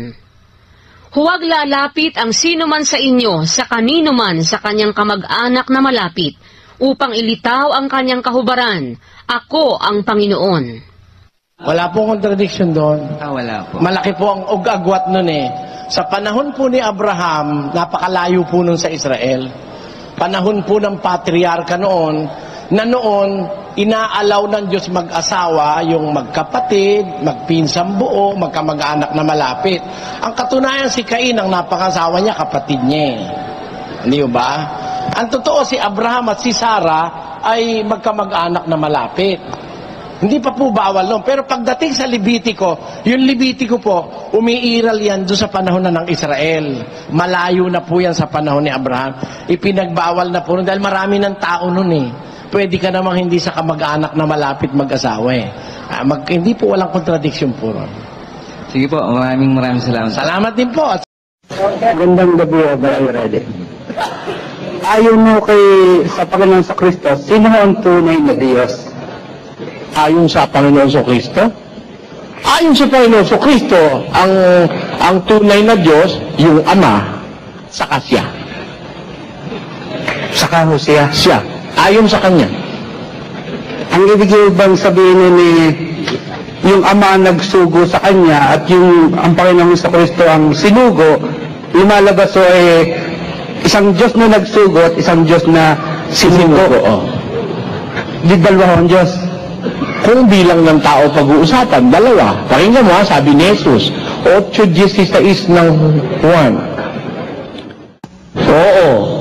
Huwag lalapit ang sino man sa inyo sa kanino man sa kanyang kamag-anak na malapit, upang ilitaw ang kanyang kahubaran. Ako ang Panginoon. Wala pong contradiction doon. Wala po. Malaki po ang ug-agwat nun eh. Sa panahon po ni Abraham, napakalayo po nun sa Israel. Panahon po ng patriarka noon, na noon, inaalaw ng Diyos mag-asawa, yung magkapatid, magpinsang buo, magkamag-anak na malapit. Ang katunayan si Cain, ang napangasawa niya, kapatid niya eh. Hindi ba? Ang totoo, si Abraham at si Sarah ay magkamag-anak na malapit. Hindi pa po bawal noon. Pero pagdating sa Levitico, yung Levitico po, umiiral yan doon sa panahon na ng Israel. Malayo na po yan sa panahon ni Abraham. Ipinagbawal na po noon dahil marami ng tao noon eh. Pwede ka namang hindi sa kamag-anak na malapit mag-asawa eh. Hindi po walang contradiction po ron. Sige po, maraming salamat. Salamat din po. Gandang gabi, Brother Rede. Ayon mo sa Panginoon sa Kristo, sino ang tunay na Diyos? Ayon sa Panginoon sa Kristo? Ayon sa Panginoon sa Kristo, ang tunay na Diyos, yung Ama, saka siya. Saka ho siya? Siya. Ayon sa Kanya. Ang ibig bang sabihin ni yung Ama nagsugo sa Kanya at ang Panginoon sa Kristo ang sinugo, lumalabas o isang Diyos na nagsugo at isang Diyos na sinugo. Di dalawa ang Diyos? Kung bilang ng tao pag-uusapan, dalawa. Pakinggan mo sabi ni Jesus, 8:16 ng Juan. Oo.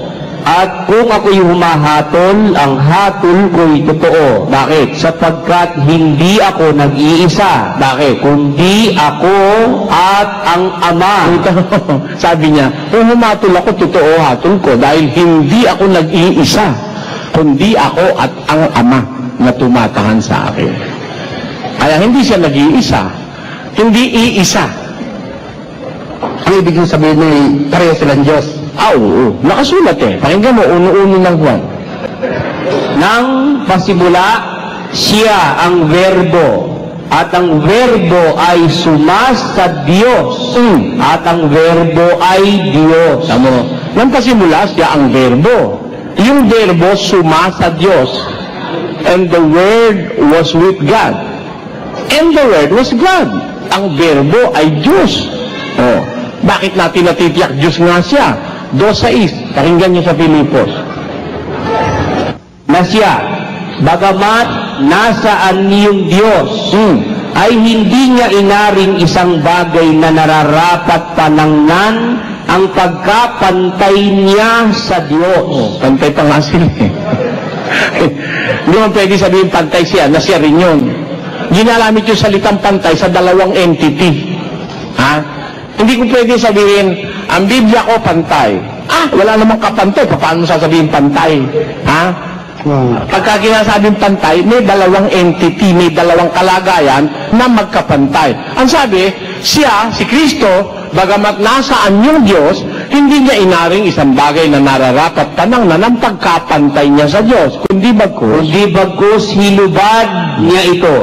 At kung ako'y humahatol, ang hatol ko'y totoo. Bakit? Sapagkat hindi ako nag-iisa. Bakit? Kundi ako at ang Ama. Sabi niya, kung humatol ako, totoo hatol ko. Dahil hindi ako nag-iisa. Kundi ako at ang Ama na tumatahan sa akin. Kaya hindi siya nag-iisa. Hindi iisa. Ang ibig sabihin ay pareho silang Diyos. Oo. Nakasulat eh. Pakinggan mo, uno-uno ng Juan. Nang pasimula, siya ang verbo. At ang verbo ay sumas sa Diyos. At ang verbo ay Diyos. Tamo. Nang pasimula, siya ang verbo. Yung verbo sumas sa Diyos. And the Word was with God. And the Word was God. Ang verbo ay Diyos. Oh. Bakit natin natitiyak Diyos nga siya? 2:6. Pakinggan niyo sa Pilipos. Na siya, bagamat nasaan yung Diyos, ay hindi niya inaring isang bagay na nararapat panangnan ang pagkapantay niya sa Diyos. Pantay pa nga sila eh. Hindi mo pwede sabihin pantay siya, na siya rin yun. Ginalamit yung salitang pantay sa dalawang entity. Ha? Hindi ko pwede sabihin, ang Biblia ko pantay. Wala namang kapantay. Paano mo sasabihin pantay? Ha? Pagka ginasabing pantay, may dalawang entity, may dalawang kalagayan na magkapantay. Ang sabi, siya, si Kristo, bagamat nasaan yung Diyos, hindi niya inaring isang bagay na nararapat panangnan ang pagkapantay niya sa Diyos. Kundi bagkus hilubad niya ito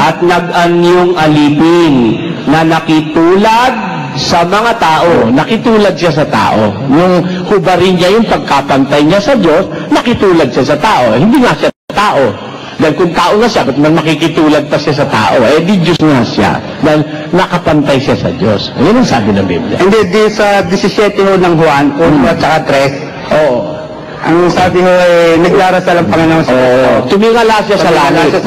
at nag-anyong alipin na nakitulad sa mga tao. Nakitulad siya sa tao. Yung hubarin niya, yung pagkapantay niya sa Diyos, nakitulad siya sa tao. Hindi nga siya tao. Dahil kung tao nga siya, ba't man makikitulad pa siya sa tao? Di Diyos nga siya. Dahil nakapantay siya sa Diyos. Yan ang sabi ng Biblia. Hindi, di sa 17 ho ng Juan, 1 at saka 3. Oo. Ang sabi ho nagdarasal ang Panginoon sa tumingala siya sa langit. Sa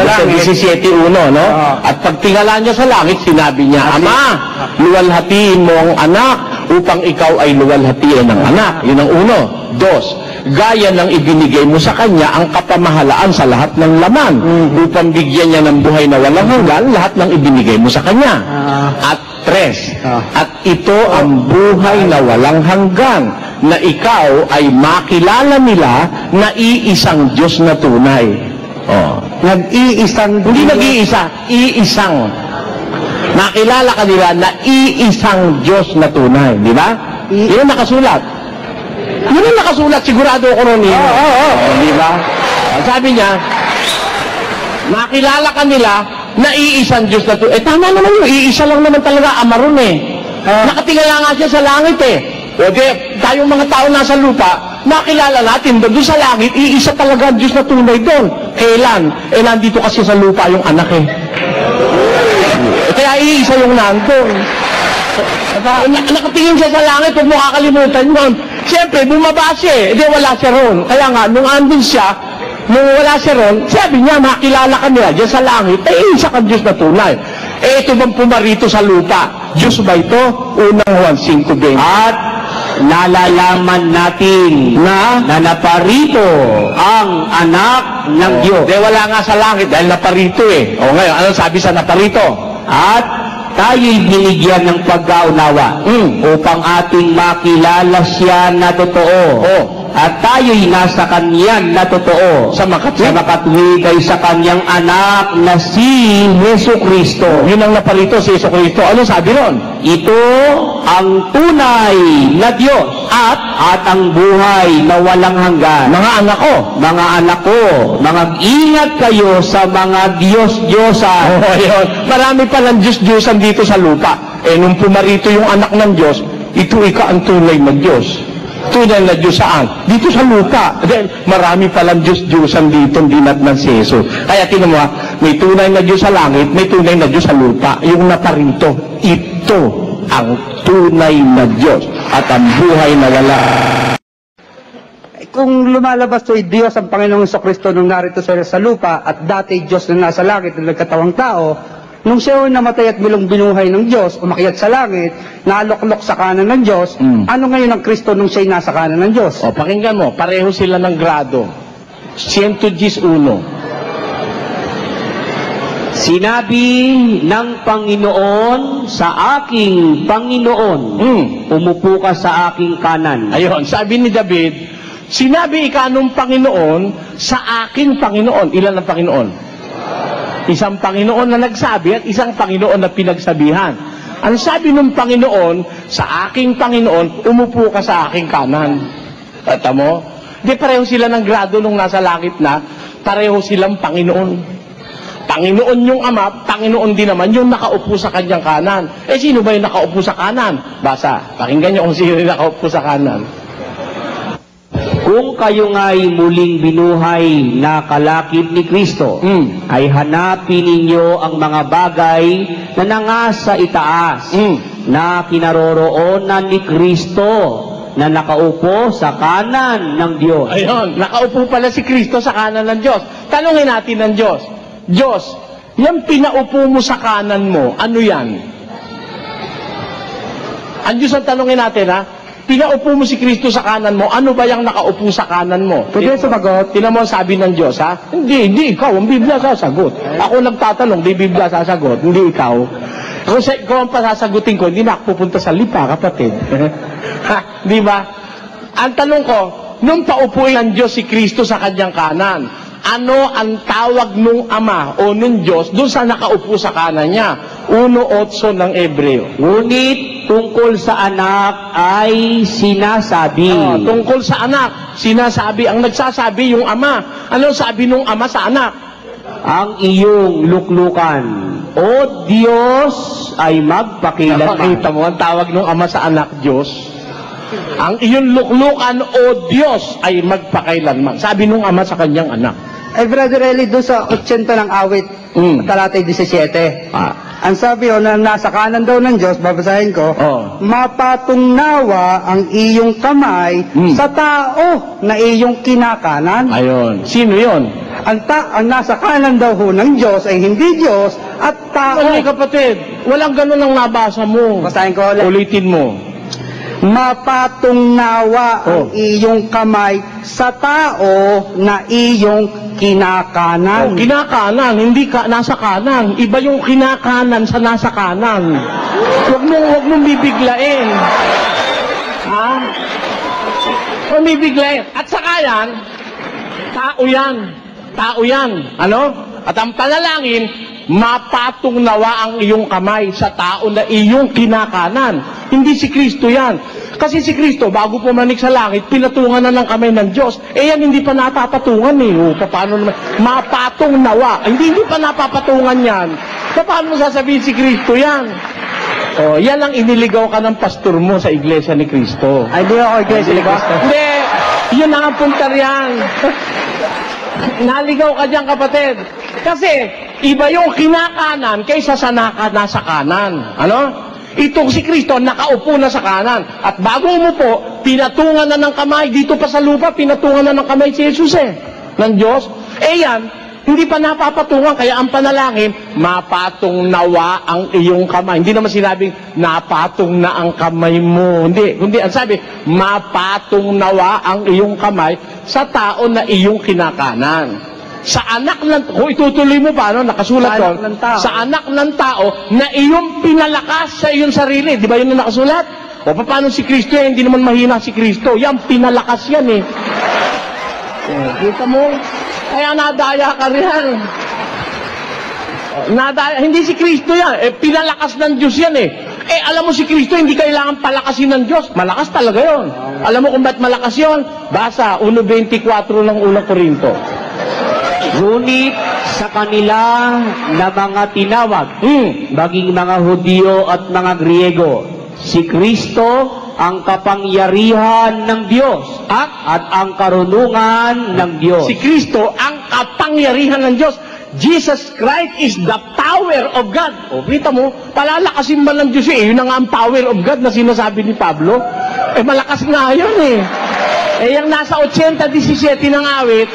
17:1, no? At pag tingala niya sa langit, sinabi niya, Ama, luwalhatiin mo ang anak upang ikaw ay luwalhatiin ng anak. Yun ang 1. 2, gaya ng ibinigay mo sa kanya ang kapamahalaan sa lahat ng laman upang bigyan niya ng buhay na walang hanggan lahat ng ibinigay mo sa kanya. At 3, at ito ang buhay na walang hanggan, na ikaw ay makilala nila na iisang Diyos na tunay. Nag-iisang Hindi nag-iisa, iisang. Nakilala ka nila na iisang Diyos na tunay. Di ba? Yun ang nakasulat. Yun ang nakasulat, sigurado ako nun. Di ba? Sabi niya, nakilala ka nila na iisang Diyos na tunay. Tama naman yun, iisa lang naman talaga Ama ron Nakatingala nga siya sa langit tayong mga tao nasa lupa, nakilala natin doon sa langit, iisa talaga ang Diyos na tunay doon. Kailan? Nandito kasi sa lupa yung anak Kaya iisa yung nandun. Nakatingin siya sa langit, huwag mo kakalimutan yun. Siyempre, bumaba siya wala siya ron. Kaya nga, nung andun siya, nung wala siya ron, sabi niya, makilala ka nila dyan sa langit, isa kang Diyos na tunay. Ito bang pumarito sa lupa? Diyos ba ito? Unang Juan 5:20. At nalalaman natin na naparito ang anak ng Diyos. Wala nga sa langit dahil naparito ngayon, ano sabi sa naparito? At tayo'y binigyan ng pagkaunawa upang ating makilala siya na totoo. At tayo'y nasa kanyan na totoo sa makatwid ay sa kanyang anak na si Hesus Kristo. Yun ang naparito si Hesus Kristo. Ano sabi ron? Ito ang tunay na Diyos at ang buhay na walang hanggan. Mga anak ko, mag-ingat kayo sa mga Diyos-Diyosan. Marami palang Diyos-Diyosan dito sa lupa. Nung pumarito yung anak ng Diyos, ito ang tunay na Diyos. Tunay na Diyos saan? Dito sa lupa. Dahil marami palang Diyos-Diyosan dito dinatnan si Jesus. Kaya tinan mo may tunay na Diyos sa langit, may tunay na Diyos sa lupa. Yung naparito, ito ang tunay na Diyos at ang buhay na wala. Kung lumalabas to'y Diyos ang Panginoong Jesucristo nung narito sa lupa at dati Diyos na nasa langit na nagkatawang tao, nung siya namatay at binuhay ng Diyos, umakyat sa langit, naluklok sa kanan ng Diyos, ano ngayon ang Kristo nung siya'y nasa kanan ng Diyos? Pakinggan mo, pareho sila ng grado. 111. Sinabi ng Panginoon sa aking Panginoon, umupo ka sa aking kanan. Ayun, sabi ni David, sinabi nung Panginoon sa aking Panginoon. Ilan ang Panginoon? Isang Panginoon na nagsabi at isang Panginoon na pinagsabihan. Ang sabi ng Panginoon, sa aking Panginoon, umupo ka sa aking kanan. Tata mo? Di pareho sila ng grado nung nasa langit na, pareho silang Panginoon. Panginoon yung Ama, Panginoon din naman yung nakaupo sa kanyang kanan. Sino ba yung nakaupo sa kanan? Basa, pakinggan nyo kung sino yung nakaupo sa kanan. Kung kayo nga'y muling binuhay na kalakip ni Kristo, ay hanapin ninyo ang mga bagay na nangasa itaas, na kinaroroonan ni Kristo, na nakaupo sa kanan ng Diyos. Ayun, nakaupo pala si Kristo sa kanan ng Diyos. Tanungin natin ng Diyos, Diyos, yung pinaupo mo sa kanan mo, ano yan? Ang Diyos ang tanungin natin, pinaupo mo si Kristo sa kanan mo, ano ba yung nakaupo sa kanan mo? Pwede sumagot? Tinan mo ang sabi ng Diyos, Hindi ikaw, ang Biblia sasagot. Ako nagtatanong, di Biblia sasagot, hindi ikaw. Kung ikaw ang pasasagutin ko, hindi na ako pupunta sa lipa, kapatid. Di ba? Ang tanong ko, nung paupuin ng Diyos si Kristo sa kanyang kanan, ano ang tawag nung Ama o nung Diyos doon sa nakaupo sa kanan niya? 1:8 ng Hebreo. Ngunit tungkol sa anak ay sinasabi. Tungkol sa anak, sinasabi. Ang nagsasabi yung Ama. Ano sabi nung Ama sa anak? Ang iyong luklukan, O Diyos, ay magpakilanman. Nakita mo, ang tawag ng Ama sa Anak, Diyos. Ang iyong luklukan, O Diyos, ay magpakailanman. Sabi nung Ama sa kanyang anak. Brother Eli, doon sa 80 ng awit, talatay 17. Ang sabi na nasa kanan daw ng Diyos, babasahin ko, mapatungnawa ang iyong kamay sa tao na iyong kinakanan. Ayun. Sino yon? Ang nasa kanan daw ho ng Diyos ay hindi Diyos at tao. Mali, kapatid. Walang ganun ang nabasa mo. Basahin ko ulit. Ulitin mo. Mapatungnawa ang iyong kamay sa tao na iyong kinakanan. Kinakanan, hindi ka nasa kanan. Iba yung kinakanan sa nasa kanan. Huwag mong bibiglain. Ha? Huwag bibiglain. At saka yan, tao yan. Tao yan. Ano? At ang panalangin, mapatungnawa ang iyong kamay sa tao na iyong kinakanan. Hindi si Kristo yan. Kasi si Kristo, bago pumanik sa langit, pinatungan na ng kamay ng Diyos. Yan, hindi pa napapatungan eh. Paano naman? Mapatungnawa. Hindi pa napapatungan yan. Paano mo sasabihin si Kristo yan? Yan ang iniligaw ka ng pastor mo sa iglesia ni Kristo. Ay, di ako iglesia ni Kristo. Hindi. Yun ang puntar yan. Naligaw ka dyan, kapatid. Kasi, iba yung kinakanan kaysa sa nasa kanan. Ano? Itong si Kristo, nakaupo na sa kanan. At bago umupo, pinatungan na ng kamay. Dito pa sa lupa, pinatungan na ng kamay si Jesus ng Diyos. Yan, hindi pa napapatungan. Kaya ang panalangin, mapatong nawa ang iyong kamay. Hindi naman sinabing, napatong na ang kamay mo. Hindi, ang sabi, mapatong nawa ang iyong kamay sa tao na iyong kinakanan. Sa anak ng, kung itutuloy mo pa, nakasulat doon, sa anak ng tao na iyong pinalakas sa iyong sarili. Di ba yun na nakasulat? O paano si Kristo hindi naman mahina si Kristo. Yan, pinalakas yan kita mo? Kaya nadaya ka rin. Hindi si Kristo yan. Pinalakas ng Diyos yan alam mo si Kristo, hindi kailangan palakasin ng Diyos. Malakas talaga yon. Alam mo kung ba't malakas yon? Basa, 1.24 ng unang Korinto. Ngunit sa kanila na mga tinawag, maging mga Hudyo at mga Griego, si Kristo ang kapangyarihan ng Diyos at ang karunungan ng Diyos. Si Kristo ang kapangyarihan ng Diyos. Jesus Christ is the power of God. Kita mo, palalakasin ba ng Diyos yun na nga ang power of God na sinasabi ni Pablo? Malakas nga yun yung nasa 80-17 ng awit,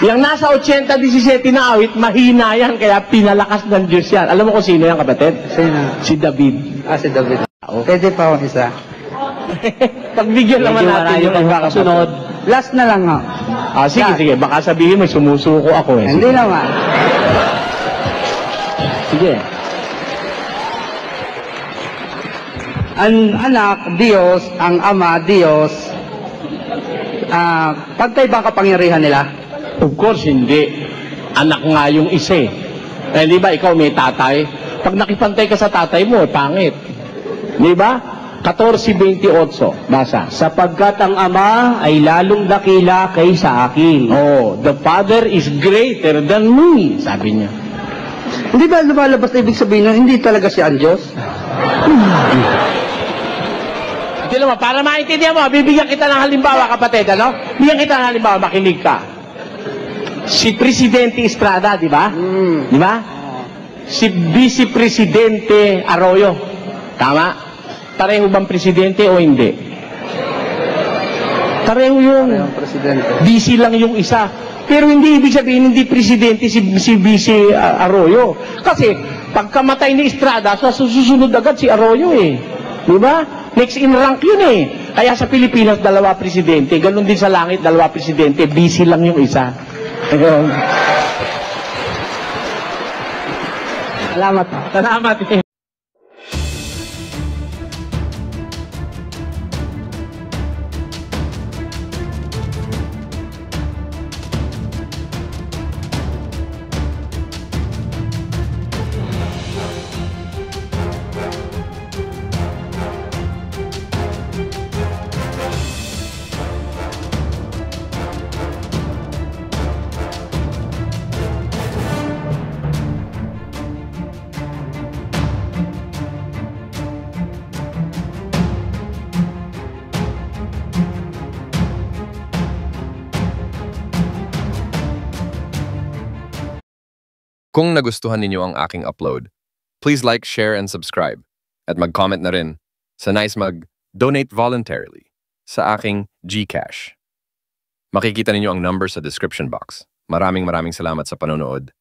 yung nasa 80-17 na awit, mahina yan, kaya pinalakas ng Diyos yan. Alam mo kung sino yan, kapatid? Sino? Si David. Si David. Pwede pa ako isa. Pagbigyan naman natin yung kasunod. Last na lang sige. Baka sabihin mo, sumusuko ako Hindi naman. Sige. Ang anak, Diyos, ang ama, Diyos, pagkaibang kapangyarihan nila? Of course, hindi. Anak nga yung isa di ba, ikaw may tatay? Pag nakipantay ka sa tatay mo, pangit. Di ba? 14:28, basa. Sapagkat ang Ama ay lalong dakila kaysa akin. The Father is greater than me, sabi niya. Hindi ba lumalabas na ibig sabihin na hindi talaga siya ang Diyos? Hindi naman, para maintindihan mo, bibigyan kita ng halimbawa, kapatid, Bigyan kita ng halimbawa, makinig ka. Si Presidente Estrada, di ba? Di ba? Si Vice Presidente Arroyo. Tama? Pareho bang presidente o hindi? Pareho yung busy lang yung isa. Pero hindi ibig sabihin hindi presidente si Vice Arroyo. Kasi pagkamatay ni Estrada, susunod agad si Arroyo Di ba? Next in rank yun Kaya sa Pilipinas, 2 presidente. Ganon din sa langit, 2 presidente. Busy lang yung isa. Salamat. Kung nagustuhan ninyo ang aking upload, please like, share, and subscribe. At mag-comment na rin sa nais mag-donate voluntarily sa aking GCash. Makikita ninyo ang number sa description box. Maraming salamat sa panonood.